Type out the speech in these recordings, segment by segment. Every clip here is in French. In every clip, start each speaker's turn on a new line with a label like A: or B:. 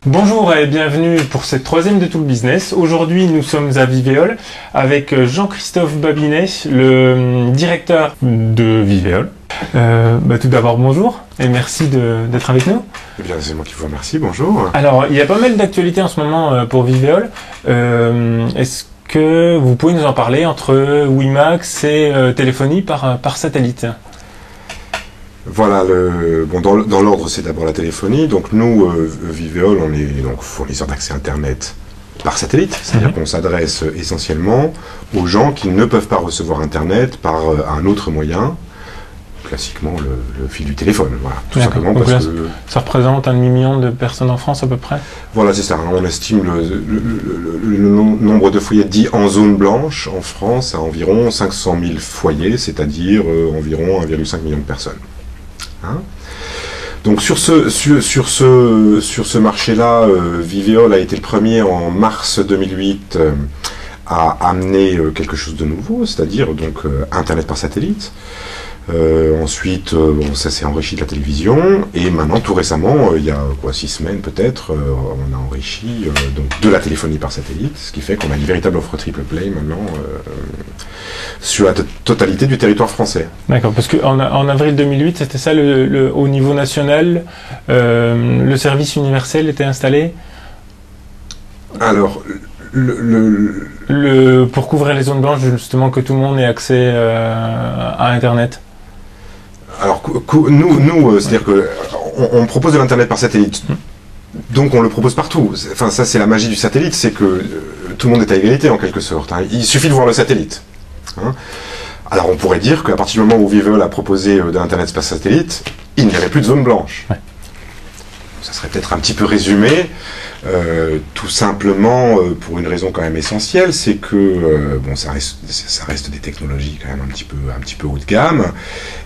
A: Bonjour et bienvenue pour cette troisième de Tout le Business. Aujourd'hui, nous sommes à Vivéole avec Jean-Christophe Babinet, le directeur de Vivéole. Tout d'abord, bonjour et merci d'être avec nous.
B: Eh bien, c'est moi qui vous remercie, bonjour.
A: Alors, il y a pas mal d'actualités en ce moment pour Vivéole. Est-ce que vous pouvez nous en parler entre WiMax et téléphonie par satellite ?
B: Voilà, dans l'ordre, c'est d'abord la téléphonie. Donc nous, Vivéole, on est donc fournisseur d'accès Internet par satellite. C'est-à-dire qu'on s'adresse essentiellement aux gens qui ne peuvent pas recevoir Internet par un autre moyen, classiquement le fil du téléphone. Voilà, tout simplement
A: donc
B: parce
A: là,
B: que...
A: Ça représente 1 demi-million de personnes en France à peu près ?
B: Voilà, c'est ça. On estime le nombre de foyers dits en zone blanche en France à environ 500 000 foyers, c'est-à-dire environ 1,5 million de personnes. Donc sur ce marché-là, Vivéole a été le premier en mars 2008 à amener quelque chose de nouveau, c'est-à-dire donc Internet par satellite. Ensuite, ça s'est enrichi de la télévision, et maintenant, tout récemment, il y a 6 semaines peut-être, on a enrichi donc de la téléphonie par satellite, ce qui fait qu'on a une véritable offre triple play maintenant sur la totalité du territoire français.
A: D'accord, parce qu'en avril 2008, c'était ça, au niveau national, le service universel était installé ?
B: Alors,
A: pour couvrir les zones blanches, justement, que tout le monde ait accès à Internet.
B: Alors, nous c'est-à-dire qu'on propose de l'Internet par satellite, donc on le propose partout. Enfin, ça, c'est la magie du satellite, c'est que tout le monde est à égalité, en quelque sorte. Il suffit de voir le satellite. Alors, on pourrait dire qu'à partir du moment où Vivéole a proposé de l'Internet par satellite, il n'y avait plus de zone blanche. Ouais. Ça serait peut-être un petit peu résumé, tout simplement pour une raison quand même essentielle, c'est que ça reste des technologies quand même un petit peu haut de gamme,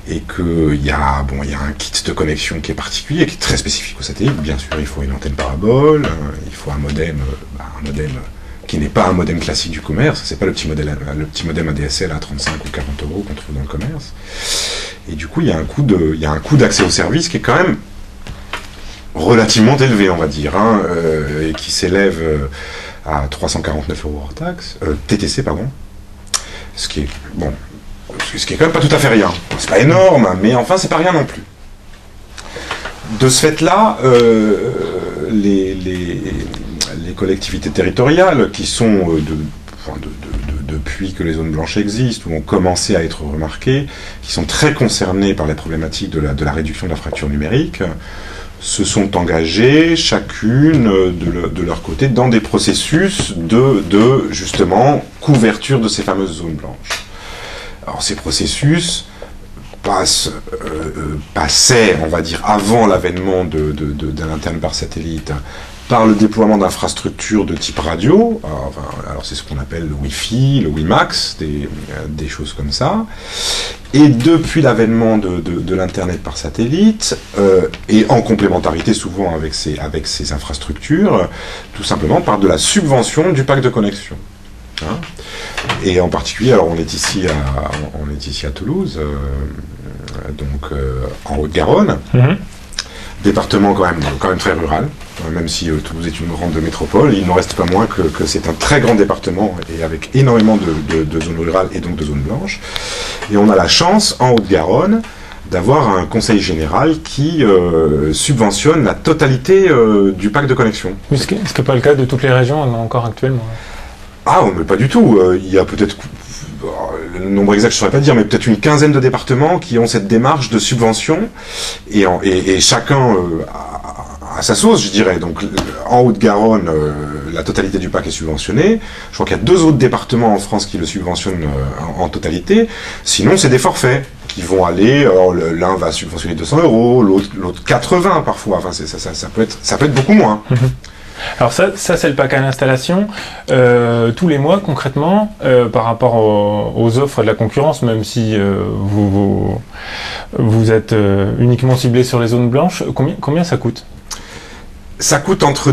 B: et qu'il y a un kit de connexion qui est particulier, qui est très spécifique au satellite. Bien sûr, il faut une antenne parabole, il faut un modem qui n'est pas un modem classique du commerce, c'est pas le petit modem ADSL à 35 ou 40 euros qu'on trouve dans le commerce. Et du coup, il y a un coût d'accès au service qui est quand même relativement élevé, on va dire, et qui s'élève à 349 euros hors taxe, TTC, pardon, ce qui est quand même pas tout à fait rien. C'est pas énorme, mais enfin, c'est pas rien non plus. De ce fait-là, les collectivités territoriales, qui sont, depuis que les zones blanches existent, ou ont commencé à être remarquées, qui sont très concernées par les problématiques de la réduction de la fracture numérique, se sont engagées chacune de leur côté dans des processus de justement couverture de ces fameuses zones blanches. Alors ces processus passaient, on va dire, avant l'avènement de l'Internet par satellite, par le déploiement d'infrastructures de type radio, alors c'est ce qu'on appelle le Wi-Fi, le WiMax, des choses comme ça. Et depuis l'avènement de l'Internet par satellite, et en complémentarité souvent avec ces infrastructures, tout simplement par de la subvention du pack de connexion. Et en particulier, alors on est ici à Toulouse, donc en Haute-Garonne, département quand même très rural, même si Toulouse est une grande métropole, il n'en reste pas moins que c'est un très grand département, et avec énormément de zones rurales et donc de zones blanches. Et on a la chance, en Haute-Garonne, d'avoir un conseil général qui subventionne la totalité du pack de connexion.
A: Mais ce qui n'est pas le cas de toutes les régions encore actuellement.
B: Ah, mais pas du tout. Il y a peut-être... Le nombre exact, je ne saurais pas dire, mais peut-être une quinzaine de départements qui ont cette démarche de subvention, et chacun à sa sauce, je dirais. Donc, en Haute-Garonne, la totalité du pack est subventionnée. Je crois qu'il y a 2 autres départements en France qui le subventionnent en totalité. Sinon, c'est des forfaits qui vont aller... l'un va subventionner 200 euros, l'autre 80 parfois. Enfin, ça peut être beaucoup moins.
A: Alors ça c'est le pack à l'installation. Tous les mois, concrètement, par rapport aux offres de la concurrence, même si vous êtes uniquement ciblé sur les zones blanches, combien ça coûte ?
B: Ça coûte entre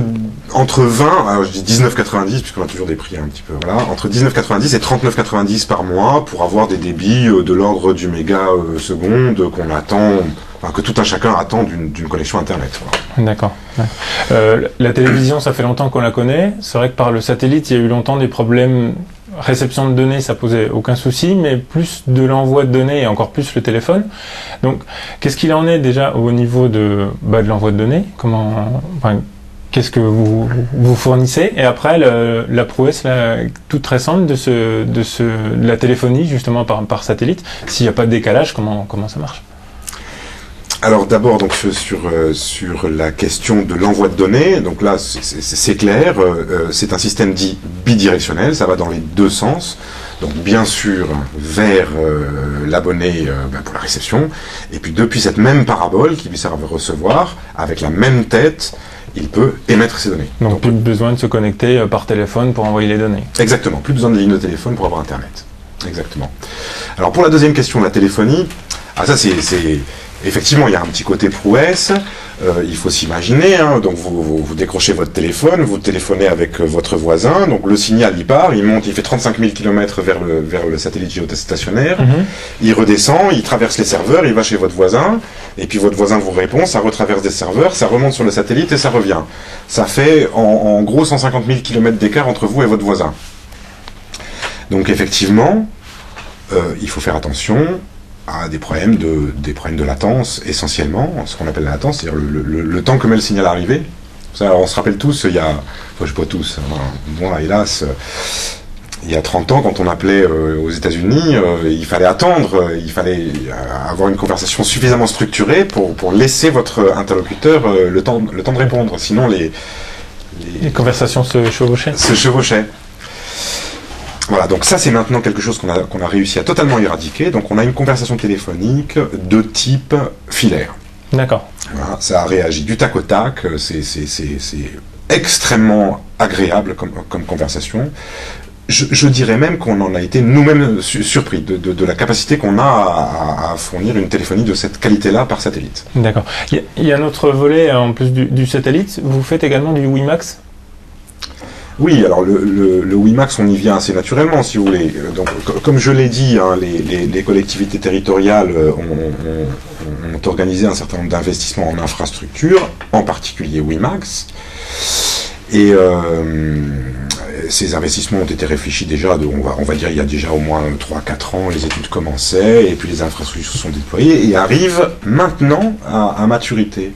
B: 20, alors je dis 19,90 puisqu'on a toujours des prix un petit peu, voilà, entre 19,90 et 39,90 par mois pour avoir des débits de l'ordre du méga seconde qu'on attend, enfin, que tout un chacun attend d'une connexion internet. Voilà.
A: D'accord. La télévision, ça fait longtemps qu'on la connaît. C'est vrai que par le satellite, il y a eu longtemps des problèmes. Réception de données, ça posait aucun souci, mais plus de l'envoi de données et encore plus le téléphone. Donc, qu'est-ce qu'il en est déjà au niveau de l'envoi de données? Qu'est-ce que vous fournissez? Et après, la prouesse toute récente de la téléphonie, justement par satellite, s'il n'y a pas de décalage, comment ça marche?
B: Alors d'abord donc sur la question de l'envoi de données, donc là c'est clair, c'est un système dit bidirectionnel, ça va dans les deux sens, donc bien sûr vers l'abonné pour la réception, et puis depuis cette même parabole qui lui sert à recevoir, avec la même tête, il peut émettre ses données.
A: Donc plus besoin de se connecter par téléphone pour envoyer les données.
B: Exactement, plus besoin de ligne de téléphone pour avoir Internet. Exactement. Alors pour la deuxième question, la téléphonie, ça c'est effectivement, il y a un petit côté prouesse, il faut s'imaginer, hein, donc vous décrochez votre téléphone, vous téléphonez avec votre voisin, donc le signal il part, il monte, il fait 35 000 km vers le satellite géostationnaire, il redescend, il traverse les serveurs, il va chez votre voisin, et puis votre voisin vous répond, ça retraverse des serveurs, ça remonte sur le satellite et ça revient. Ça fait en gros 150 000 km d'écart entre vous et votre voisin. Donc effectivement, il faut faire attention à des problèmes de latence, essentiellement, ce qu'on appelle la latence, c'est-à-dire le temps que met le signal à arriver. Ça, on se rappelle tous, je ne sais pas tous, moi hélas, il y a 30 ans, quand on appelait aux États-Unis, il fallait attendre, il fallait avoir une conversation suffisamment structurée pour laisser votre interlocuteur le temps de répondre, sinon les
A: conversations se chevauchaient.
B: Voilà, donc ça c'est maintenant quelque chose qu'on a réussi à totalement éradiquer. Donc on a une conversation téléphonique de type filaire.
A: D'accord.
B: Voilà, ça a réagi du tac au tac, c'est extrêmement agréable comme conversation. Je dirais même qu'on en a été nous-mêmes surpris de la capacité qu'on a à fournir une téléphonie de cette qualité-là par satellite.
A: D'accord. Il y a un autre volet en plus du satellite. Vous faites également du WiMAX?
B: Oui, alors le WiMAX, on y vient assez naturellement, si vous voulez. Donc, comme je l'ai dit, hein, les collectivités territoriales ont organisé un certain nombre d'investissements en infrastructure, en particulier WiMAX. Et ces investissements ont été réfléchis déjà, on va dire, il y a déjà au moins 3-4 ans, les études commençaient, et puis les infrastructures sont déployées, et arrivent maintenant à maturité.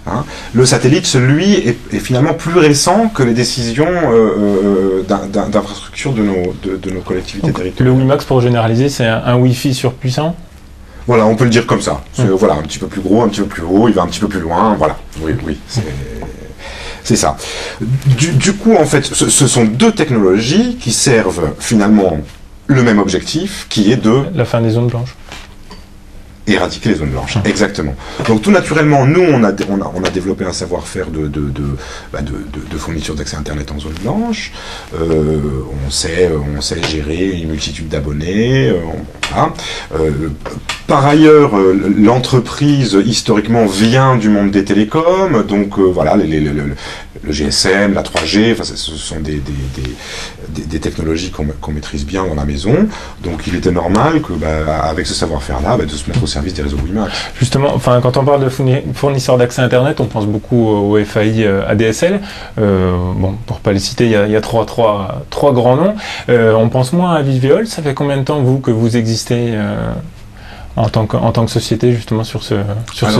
B: Hein. Le satellite, lui, est finalement plus récent que les décisions d'infrastructure de nos collectivités territoriales.
A: Le WiMAX, pour généraliser, c'est un Wi-Fi surpuissant?
B: Voilà, on peut le dire comme ça. Voilà, un petit peu plus gros, un petit peu plus haut, il va un petit peu plus loin, voilà. Oui, c'est ça. Du coup, en fait, ce sont deux technologies qui servent finalement le même objectif, qui est de...
A: La fin des zones blanches.
B: Éradiquer les zones blanches, exactement. Donc tout naturellement, nous, on a développé un savoir-faire de fourniture d'accès Internet en zone blanche. On sait gérer une multitude d'abonnés. Voilà. Par ailleurs, l'entreprise, historiquement, vient du monde des télécoms. Donc voilà, le GSM, la 3G, ce sont des technologies qu'on maîtrise bien dans la maison. Donc il était normal que, avec ce savoir-faire-là, de se mettre au service des réseaux WiMAX.
A: Justement, quand on parle de fournisseurs d'accès Internet, on pense beaucoup au FAI ADSL. Pour pas les citer, il y a trois grands noms. On pense moins à Vivéol. Ça fait combien de temps, vous, que vous existez en tant que société, justement, sur ce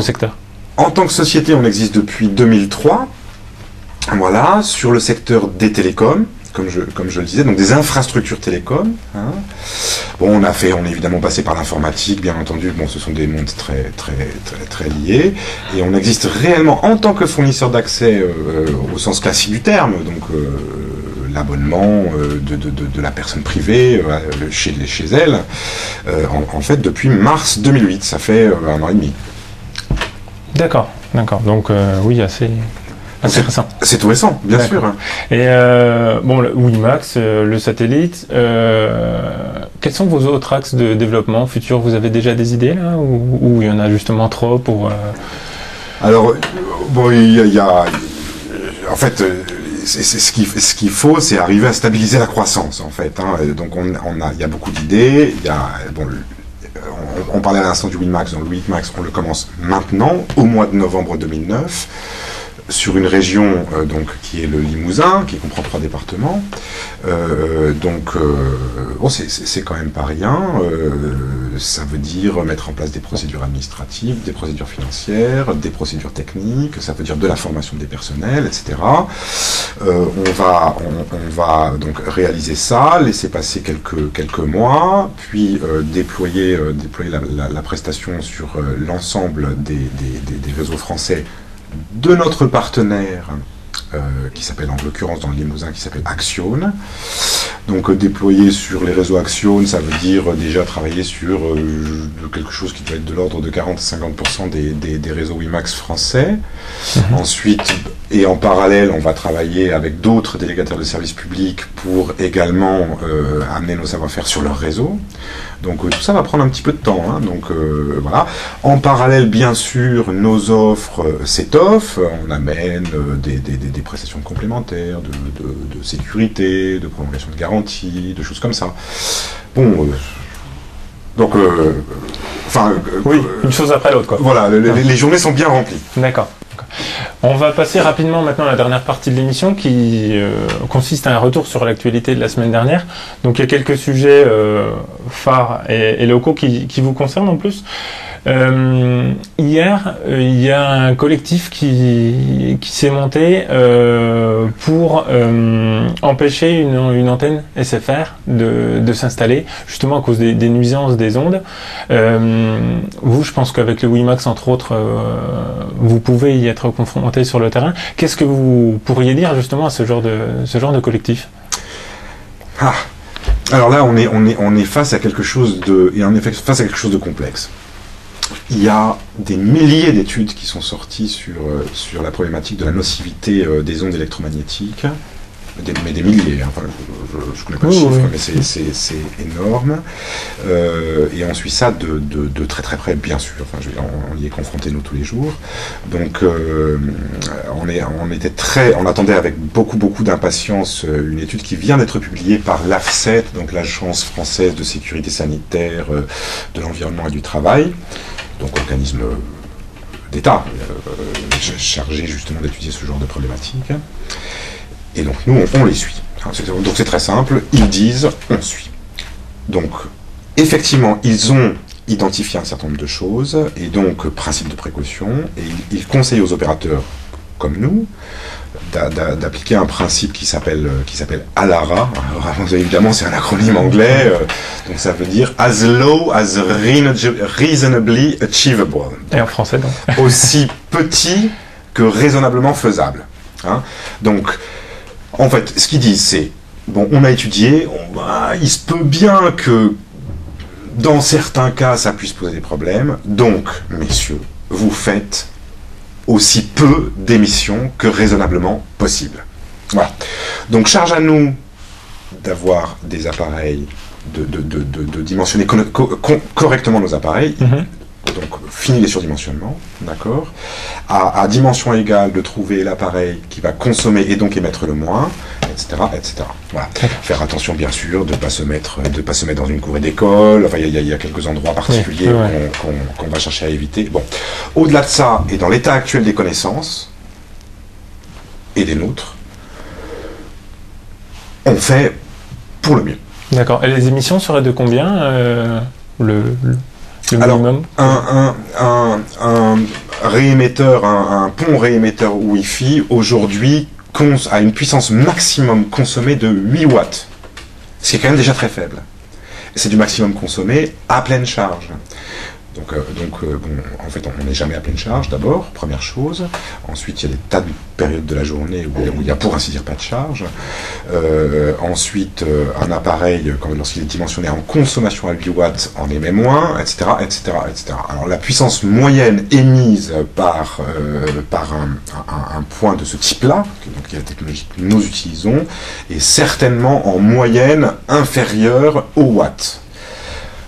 A: secteur?
B: En tant que société, on existe depuis 2003. Voilà, sur le secteur des télécoms, comme je le disais, donc des infrastructures télécoms. Hein. Bon, on est évidemment passé par l'informatique, bien entendu. Bon, ce sont des mondes très liés, et on existe réellement en tant que fournisseur d'accès au sens classique du terme, donc l'abonnement de la personne privée chez elle. En fait, depuis mars 2008, ça fait 1 an et demi.
A: D'accord. Donc oui, assez récent.
B: C'est tout récent, bien sûr.
A: Et le WiMAX, le satellite, quels sont vos autres axes de développement futurs? Vous avez déjà des idées là, ou il y en a justement trop pour
B: Alors, il y a en fait, ce qu'il faut, c'est arriver à stabiliser la croissance, en fait. Hein. Donc il y a beaucoup d'idées. On parlait à l'instant du WiMAX. Dans le WiMAX, on le commence maintenant, au mois de novembre 2009. sur une région donc, qui est le Limousin, qui comprend 3 départements. Bon, c'est quand même pas rien. Ça veut dire mettre en place des procédures administratives, des procédures financières, des procédures techniques, ça veut dire de la formation des personnels, etc. On va donc réaliser ça, laisser passer quelques mois, puis déployer la prestation sur l'ensemble des réseaux français de notre partenaire, qui s'appelle en l'occurrence dans le Limousin, qui s'appelle Axione. Donc déployer sur les réseaux Axione, ça veut dire déjà travailler sur quelque chose qui doit être de l'ordre de 40-50% des réseaux WiMAX français. Ensuite, et en parallèle, on va travailler avec d'autres délégataires de services publics pour également amener nos savoir-faire sur leur réseau. Donc tout ça va prendre un petit peu de temps. Hein. Donc voilà. En parallèle, bien sûr, nos offres s'étoffent. On amène des prestations complémentaires, de sécurité, de prolongation de garantie, de choses comme ça. Bon, donc,
A: oui, une chose après l'autre, quoi.
B: Voilà, les journées sont bien remplies.
A: D'accord. On va passer rapidement maintenant à la dernière partie de l'émission qui consiste à un retour sur l'actualité de la semaine dernière. Donc il y a quelques sujets phares et locaux qui vous concernent en plus. Hier, il y a un collectif qui s'est monté pour empêcher une antenne SFR de s'installer, justement à cause des nuisances des ondes. Vous, je pense qu'avec le WiMAX, entre autres, vous pouvez y être confronté sur le terrain. Qu'est-ce que vous pourriez dire justement à ce genre de collectif?
B: Alors là, on est face à quelque chose face à quelque chose de complexe. Il y a des milliers d'études qui sont sorties sur la problématique de la nocivité des ondes électromagnétiques, mais des milliers, hein. Enfin, je ne connais pas le chiffre, mais c'est énorme. Et on suit ça de très très près, bien sûr. Enfin, on y est confronté nous tous les jours. Donc on attendait avec beaucoup d'impatience une étude qui vient d'être publiée par l'AFSET, donc l'Agence française de sécurité sanitaire de l'environnement et du travail, donc organisme d'État chargé justement d'étudier ce genre de problématiques. Et donc nous, on les suit. Donc c'est très simple, ils disent, on suit. Donc effectivement, ils ont identifié un certain nombre de choses, et donc principe de précaution, et ils conseillent aux opérateurs comme nous d'appliquer un principe qui s'appelle ALARA. Alors, évidemment, c'est un acronyme anglais, donc ça veut dire as low as reasonably achievable.
A: Et en français, donc.
B: Aussi petit que raisonnablement faisable. Hein. Donc, en fait, ce qu'ils disent, c'est, bon, on a étudié, il se peut bien que dans certains cas, ça puisse poser des problèmes, donc, messieurs, vous faites aussi peu d'émissions que raisonnablement possible. Voilà. Donc, charge à nous d'avoir des appareils, de dimensionner correctement nos appareils, donc fini les surdimensionnements, d'accord, à dimension égale de trouver l'appareil qui va consommer et donc émettre le moins, etc., etc. Voilà. Faire attention bien sûr de pas se mettre dans une cour d'école. Enfin, il y a quelques endroits particuliers qu'on va chercher à éviter. Bon, au-delà de ça, et dans l'état actuel des connaissances et des nôtres, on fait pour le mieux.
A: D'accord. Et les émissions seraient de combien le minimum?
B: Alors, un réémetteur, un pont réémetteur Wi-Fi, aujourd'hui, a une puissance maximum consommée de 8 watts. Ce qui est quand même déjà très faible. C'est du maximum consommé à pleine charge. Donc bon, en fait, on n'est jamais à pleine charge, d'abord, première chose. Ensuite, il y a des tas de périodes de la journée où il n'y a pour ainsi dire pas de charge. Ensuite, un appareil, lorsqu'il est dimensionné en consommation à 8 watts, en émet moins, etc., etc., etc. Alors, la puissance moyenne émise par un point de ce type-là, qui est la technologie que nous utilisons, est certainement en moyenne inférieure au watt.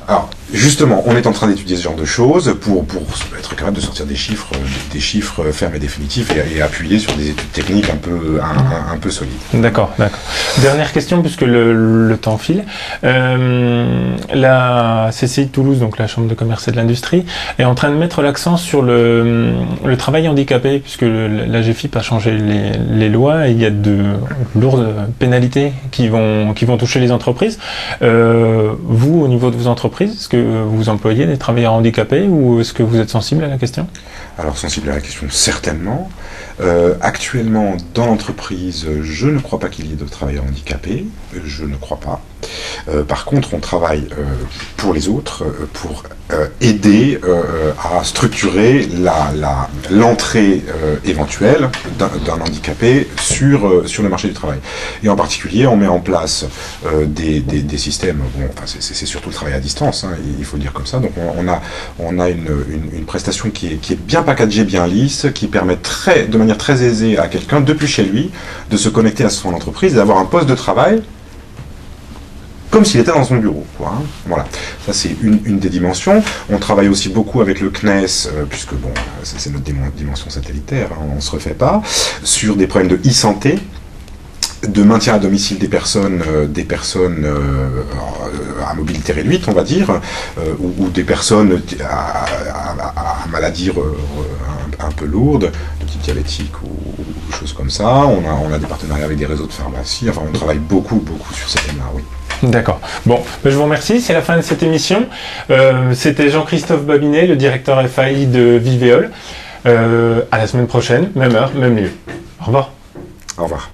B: Alors, Justement, on est en train d'étudier ce genre de choses pour être capable de sortir des chiffres fermes et définitifs et appuyer sur des études techniques un peu solides.
A: D'accord. Dernière question, puisque le temps file. La CCI de Toulouse, donc la Chambre de commerce et de l'industrie, est en train de mettre l'accent sur le travail handicapé, puisque l'AGFIP a changé les lois et il y a de lourdes pénalités qui vont toucher les entreprises. Vous, au niveau de vos entreprises, est-ce que vous employez des travailleurs handicapés ou est-ce que vous êtes sensible à la question?
B: Alors, sensible à la question, certainement. Actuellement, dans l'entreprise, je ne crois pas qu'il y ait de travailleurs handicapés. Je ne crois pas. Par contre, on travaille pour les autres, pour aider à structurer l'entrée éventuelle d'un handicapé sur le marché du travail. Et en particulier, on met en place des systèmes, c'est surtout le travail à distance, hein, il faut le dire comme ça. Donc on a une prestation qui est bien packagée, bien lisse, qui permet de manière très aisée à quelqu'un, depuis chez lui, de se connecter à son entreprise et d'avoir un poste de travail comme s'il était dans son bureau, quoi, hein. Voilà, ça c'est une des dimensions. On travaille aussi beaucoup avec le CNES, puisque bon, c'est notre dimension satellitaire, hein, on ne se refait pas, sur des problèmes de e-santé, de maintien à domicile des personnes à mobilité réduite, on va dire, ou des personnes à maladies un peu lourdes, de type diabétique ou choses comme ça. On a des partenariats avec des réseaux de pharmacies, enfin on travaille beaucoup sur ces thèmes-là, oui.
A: D'accord. Bon, je vous remercie. C'est la fin de cette émission. C'était Jean-Christophe Babinet, le directeur FAI de Vivéol. À la semaine prochaine, même heure, même lieu. Au revoir.
B: Au revoir.